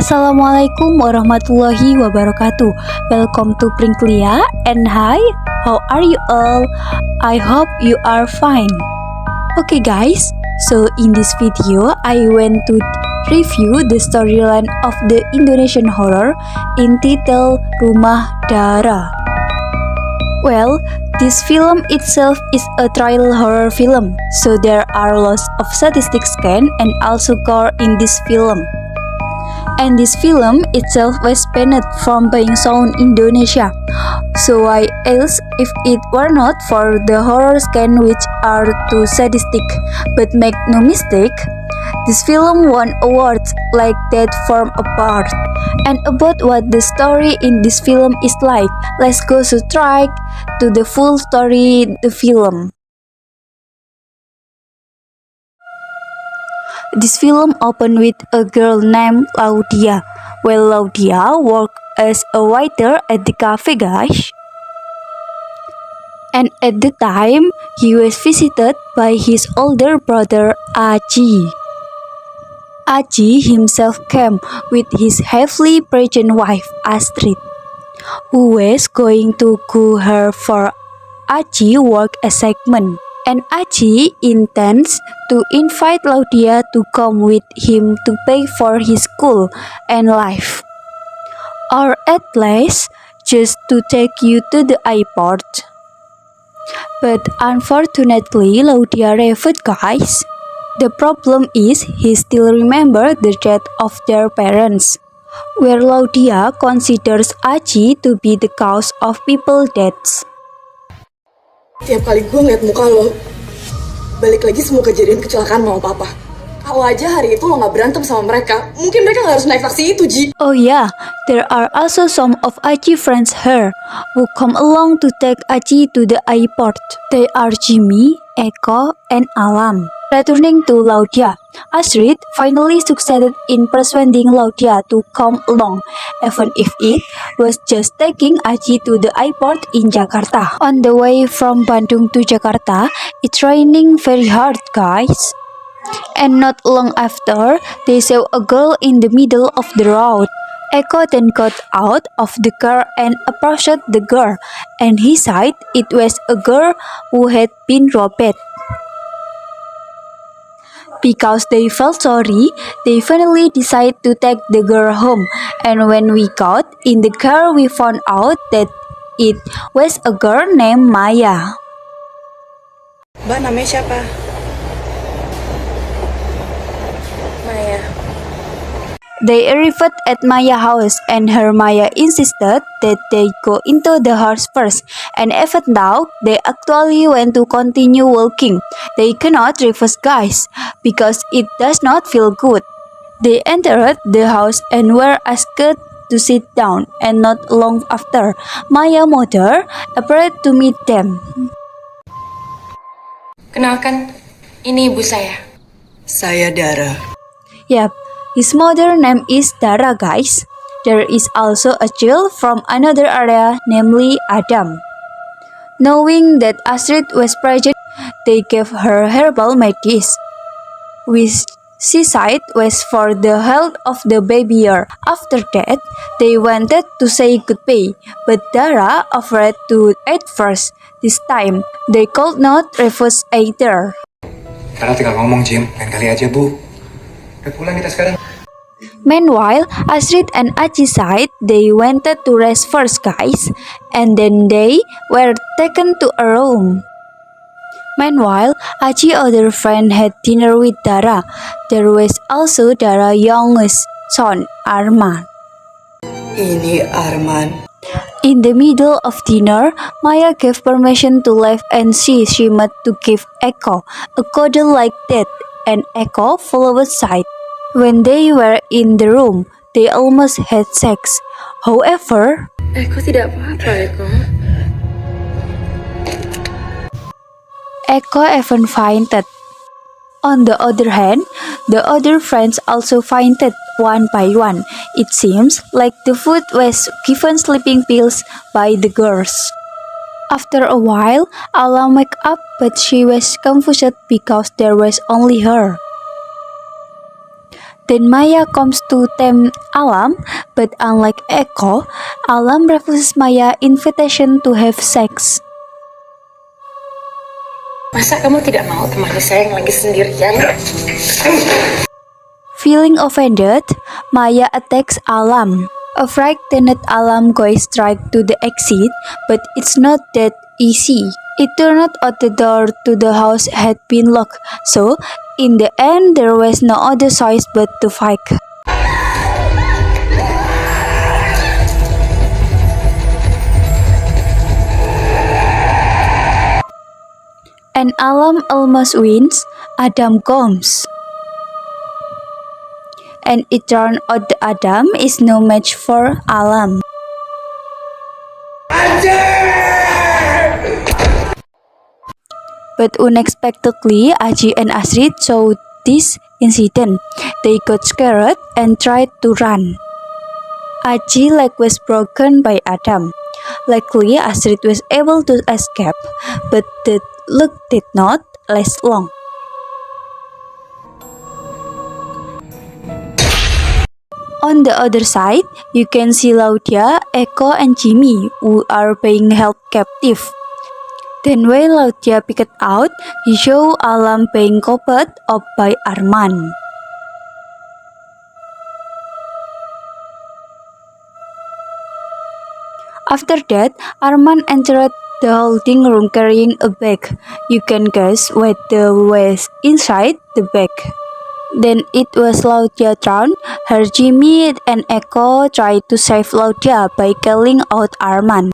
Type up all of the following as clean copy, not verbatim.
Assalamualaikum warahmatullahi wabarakatuh. Welcome to Prinklia and hi, how are you all? I hope you are fine. Okay guys, so in this video I went to review the storyline of the Indonesian horror entitled Rumah Dara. Well, this film itself is a thriller horror film, so there are lots of sadistic scenes and also gore in this film. And this film itself was banned from being shown in Indonesia. So I asked if it were not for the horror scenes which are too sadistic. But make no mistake, this film won awards like that form apart. And about what the story in this film is like, let's go straight to the full story the film. This film opened with a girl named Laudia. Well, Laudia worked as a waiter at the cafe, guys. And at the time, he was visited by his older brother, Aji. Aji himself came with his heavily pregnant wife, Astrid, who was going to go her for Aji work assignment. And Aji intends to invite Laudia to come with him to pay for his school and life. Or at least, just to take you to the airport. But unfortunately, Laudia refused, guys. The problem is he still remembers the death of their parents, where Laudia considers Aji to be the cause of people's deaths. Tiap kali gue ngeliat muka lo, balik lagi semua kejadian kecelakaan mama papa. Kalau aja hari itu lo gak berantem sama mereka, mungkin mereka gak harus naik taksi itu, Ji. Oh yeah, there are also some of Aji friends here who come along to take Aji to the airport. They are Jimmy, Eko, and Alam. Returning to Laudia, Astrid finally succeeded in persuading Laudia to come along, even if it was just taking Aji to the airport in Jakarta. On the way from Bandung to Jakarta, it's raining very hard, guys. And not long after, they saw a girl in the middle of the road. Eko then got out of the car and approached the girl, and he said it was a girl who had been robbed. Because they felt sorry, they finally decided to take the girl home. And when we got in the car, we found out that it was a girl named Maya. Mbak, namanya siapa? Maya. They arrived at Maya's house, and her Maya insisted that they go into the house first, and even though they actually want to continue walking, they cannot refuse, guys, because it does not feel good. They entered the house and were asked to sit down, and not long after, Maya's mother appeared to meet them. Kenalkan, ini ibu saya. Saya Dara. Yep, his mother name is Dara, guys. There is also a child from another area, namely Adam. Knowing that Astrid was pregnant, they gave her herbal medicine, which she said was for the health of the baby. After that, they wanted to say goodbye, but Dara offered to eat first. This time, they could not refuse either. Karena tinggal ngomong, Jim. Lain kali aja, Bu. Udah pulang kita sekarang. Meanwhile, Astrid and Aji said they wanted to rest first, guys, and then they were taken to a room. Meanwhile, Aji's other friend had dinner with Dara. There was also Dara's youngest son, Arman. Ini Arman. In the middle of dinner, Maya gave permission to leave and she seemed to give Eko a cuddle like that, and Eko followed suit. When they were in the room, they almost had sex. However, Eko tidak apa-apa, Eko. Eko even fainted. On the other hand, the other friends also fainted one by one. It seems like the food was given sleeping pills by the girls. After a while, Alam woke up, but she was confused because there was only her. Then Maya comes to tempt Alam, but unlike Eko, Alam refuses Maya's invitation to have sex. Masa kamu tidak mau temani saya yang lagi sendirian? Feeling offended, Maya attacks Alam. A frightened Alam goes straight to the exit, but it's not that easy. It turned out the door to the house had been locked, so in the end there was no other choice but to fight. And Alam almost wins. Adam comes. And it turned out that Adam is no match for Alam. But unexpectedly, Aji and Astrid saw this incident. They got scared and tried to run. Aji's leg was broken by Adam. Luckily, Astrid was able to escape, but the luck did not last long. On the other side, you can see Laudia, Eko, and Jimmy, who are being held captive. Then when Laudia picked out, he saw Alam being covered up by Arman. After that, Arman entered the holding room carrying a bag. You can guess what was inside the bag. Then it was Laudia drowned. Her Jimmy and Eko tried to save Laudia by killing out Arman.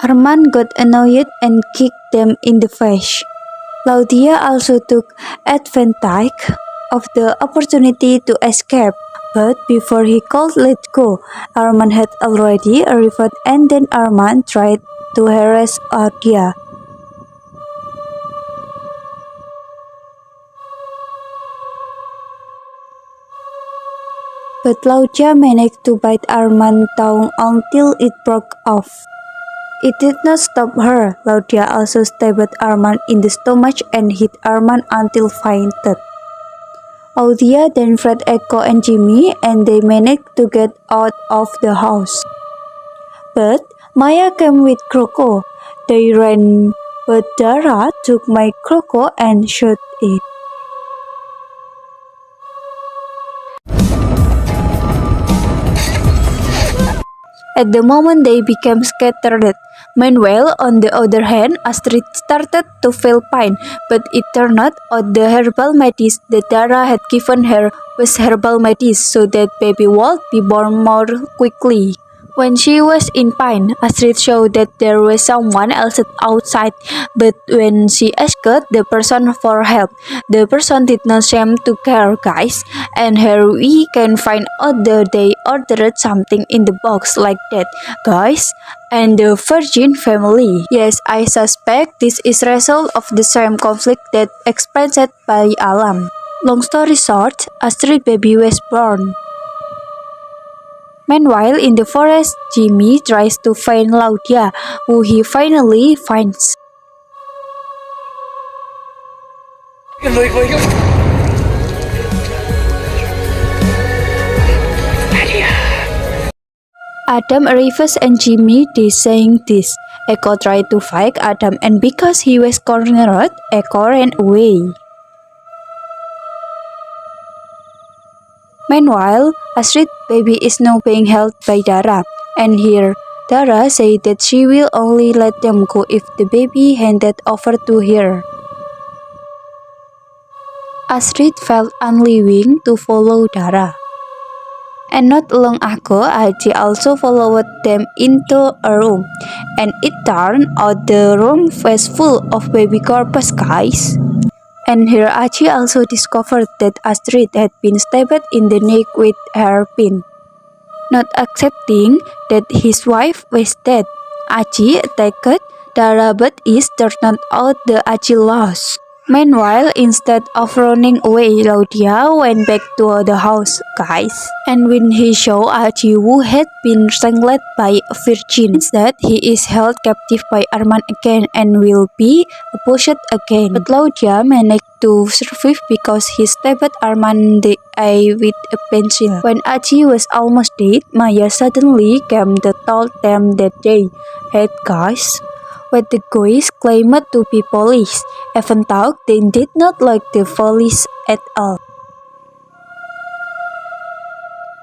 Arman got annoyed and kicked them in the face. Laudia also took advantage of the opportunity to escape, but before he could let go, Arman had already arrived and then Arman tried to harass Laudia. But Laudia managed to bite Arman's tongue until it broke off. It did not stop her. Laudia also stabbed Arman in the stomach and hit Arman until fainted. Laudia then freed Eko and Jimmy and they managed to get out of the house. But Maya came with Kroko. They ran, but Dara took my Kroko and shot it. At the moment they became scattered. Meanwhile, on the other hand, Astrid started to feel pain, but it turned out the herbal medicine that Dara had given her was herbal medicine so that baby would be born more quickly. When she was in pain, Astrid saw that there was someone else outside, but when she asked the person for help, the person did not seem to care, guys. And here we can find out that they ordered something in the box like that, guys. And the Virgin family. Yes, I suspect this is result of the same conflict that experienced by Alam. Long story short, Astrid baby was born. Meanwhile, in the forest, Jimmy tries to find Laudia, who he finally finds. Adam arrives and Jimmy is saying this. Eko tried to fight Adam and because he was cornered, Eko ran away. Meanwhile, Astrid baby is now being held by Dara, and here Dara said that she will only let them go if the baby handed over to her. Astrid felt unwilling to follow Dara. And not long ago, Aji also followed them into a room, and it turned out the room was full of baby corpses, guys. And here Aji also discovered that Astrid had been stabbed in the neck with a hairpin. Not accepting that his wife was dead, Aji attacked Dara but it turned out the Aji lost. Meanwhile, instead of running away, Laudia went back to the house, guys. And when he saw Aji who had been strangled by a virgin, instead he is held captive by Arman again and will be pushed again. But Laudia managed to survive because he stabbed Arman in the eye with a pencil. When Aji was almost dead, Maya suddenly came to tell them that they had guys. What the guys claimed to be police, even though they did not like the police at all.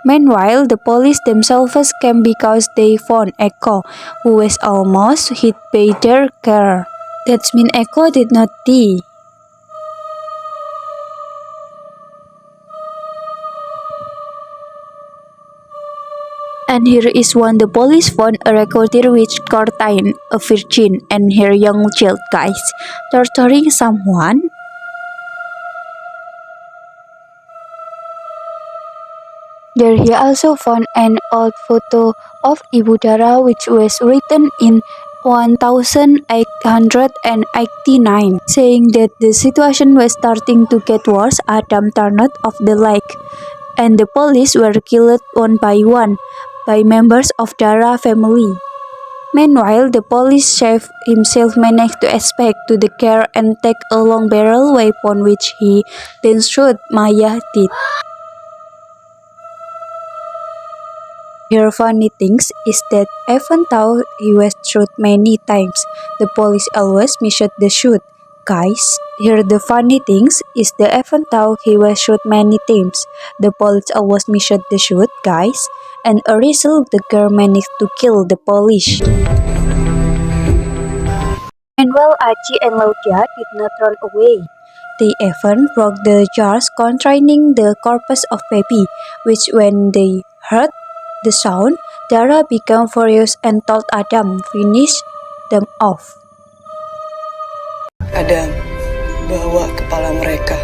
Meanwhile, the police themselves came because they found Eko, who was almost hit by their car. That means Eko did not die. And here is when the police found a recorder which contained a virgin and her young child, guys, torturing someone. There he also found an old photo of Ibu Dara which was written in 1889, saying that the situation was starting to get worse. Adam turned off the light, and the police were killed one by one by members of Dara family. Meanwhile, the police chief himself managed to escape to the car and take a long barrel weapon which he then shot Maya dead. Here funny things is that even though he was shot many times, the police always missed the shot. Guys, here the funny things is that even though he was shot many times, the police always missed the shot, guys, and a result the girl managed to kill the police. Meanwhile, Aji and Laudia did not run away. They even broke the jars containing the corpse of baby, which when they heard the sound, Dara became furious and told Adam finish them off. Adam, bawa kepala mereka.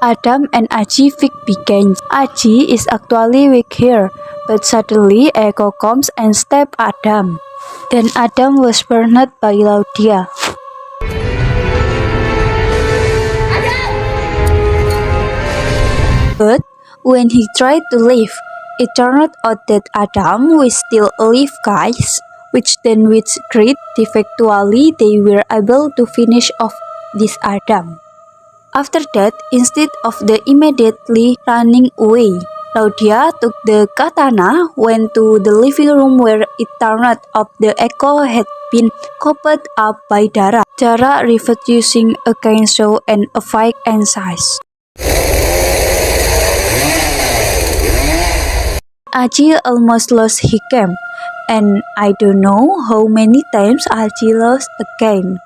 Adam and Aji fight begins. Aji is actually weak here, but suddenly Eko comes and stabs Adam. Then Adam was burned by Laudia. But when he tried to leave, it turned out that Adam was still alive, guys, which then with great difficulty they were able to finish off this Adam. After that, instead of the immediately running away, Laudia took the katana, went to the living room where it turned out the Eko had been covered up by Dara. Dara refused using a chainsaw and a fake and size. Aji almost lost his game, and I don't know how many times Aji lost again.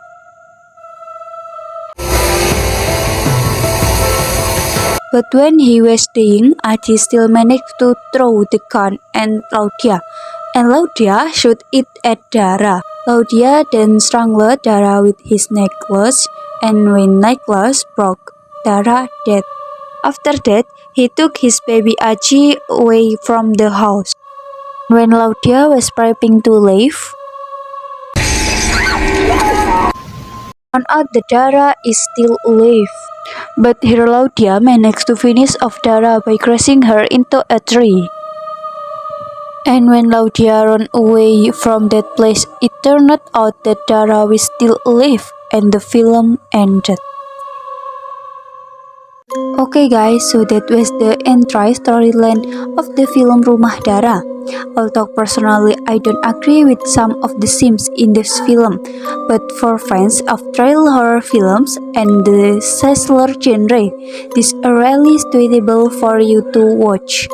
But when he was dying, Aji still managed to throw the gun at Laudia, and Laudia shot it at Dara. Laudia then strangled Dara with his necklace, and when necklace broke, Dara dead. After that, he took his baby Aji away from the house. When Laudia was preparing to leave, found out that Dara is still alive. But here Laudia managed to finish off Dara by crashing her into a tree. And when Laudia ran away from that place, it turned out that Dara was still alive and the film ended. Okay guys, so that was the entire storyline of the film Rumah Dara. Although personally I don't agree with some of the scenes in this film, but for fans of trail horror films and the slasher genre, this is really suitable for you to watch.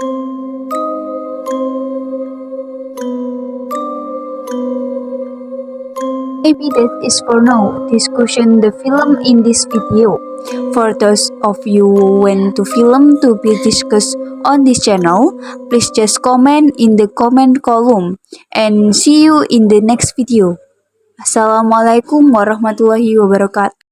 Maybe that is for now discussion the film in this video. For those of you who want to film to be discussed on this channel, please just comment in the comment column and see you in the next video. Assalamualaikum warahmatullahi wabarakatuh.